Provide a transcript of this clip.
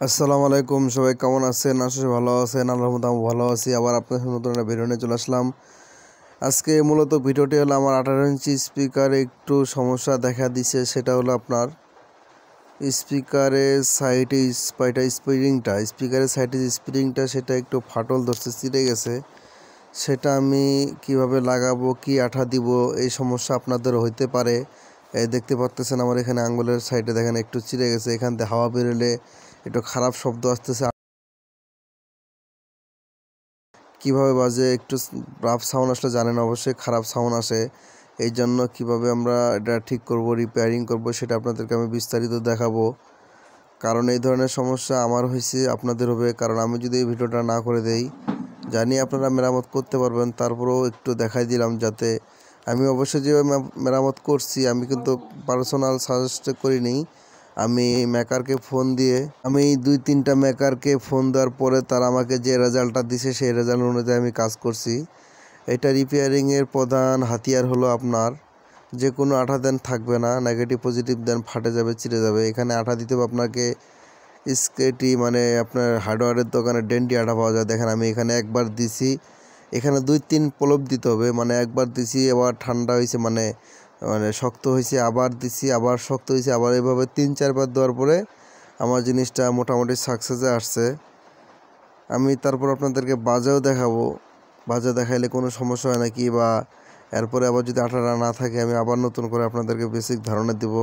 আসসালামু আলাইকুম, সবাই কেমন আছেন? আসলে ভালো আছেন? আল্লাহর মতো আমি ভালো আছি। আবার আপনার সাথে নতুন একটা ভিডিও নিয়ে চলে আসলাম। আজকে মূলত ভিডিওটি হলো আমার 18 ইঞ্চি স্পিকারে একটু সমস্যা দেখা দিছে। সেটা হলো আপনার স্পিকারের সাইডে স্পিকারের সাইডে স্প্রিংটা সেটা একটু ফাটল ধরছে, ছিঁড়ে গেছে। সেটা আমি কিভাবে লাগাবো, কি আঠা দিব, এই সমস্যা আপনাদের হইতে পারে। দেখতে পাচ্ছেন আমার এখানে আঙ্গুলের সাইডে দেখেন একটু ছিঁড়ে গেছে। এখান থেকে হাওয়া বেরোলে একটু খারাপ শব্দ আসতেছে। কিভাবে বাজে একটু রাফ সাউন্ড আসলে জানেন, অবশ্যই খারাপ সাউন্ড আসে। এই জন্য কীভাবে আমরা এটা ঠিক করব, রিপেয়ারিং করব, সেটা আপনাদেরকে আমি বিস্তারিত দেখাবো। কারণ এই ধরনের সমস্যা আমার হয়েছে, আপনাদের হবে। কারণ আমি যদি এই ভিডিওটা না করে দেই, জানি আপনারা মেরামত করতে পারবেন, তারপরেও একটু দেখাই দিলাম যাতে আমি অবশ্যই যেভাবে মেরামত করছি, আমি কিন্তু পার্সোনাল সাজেস্ট করিনি। আমি মেকারকে ফোন দিয়ে আমি 2-3টা মেকারকে ফোন দেওয়ার পরে তারা আমাকে যে রেজাল্টটা দিছে সেই রেজাল্ট অনুযায়ী আমি কাজ করছি। এটা রিপেয়ারিংয়ের প্রধান হাতিয়ার হলো আপনার যে কোনো আঠা দেন থাকবে না, নেগেটিভ পজিটিভ দেন ফাটে যাবে, চিড়ে যাবে। এখানে আঠা দিতে হবে আপনাকে স্কেটি, মানে আপনার হার্ডওয়্যারের দোকানে ডেন্ডি আঠা পাওয়া যায়। দেখেন আমি এখানে একবার দিছি, এখানে 2-3 প্রলেপ দিতে হবে। মানে একবার দিছি, আবার ঠান্ডা হয়েছে, মানে শক্ত হয়েছে, আবার দিছি, আবার শক্ত হয়েছে, আবার এভাবে 3-4 বার দেওয়ার পরে আমার জিনিসটা মোটামুটি সাকসেসে আসছে। আমি তারপর আপনাদেরকে বাজাও দেখাবো, বাজা দেখাইলে কোনো সমস্যা হয় নাকি, বা এরপরে আবার যদি আঠাটা না থাকে আমি আবার নতুন করে আপনাদেরকে বেসিক ধারণা দেব।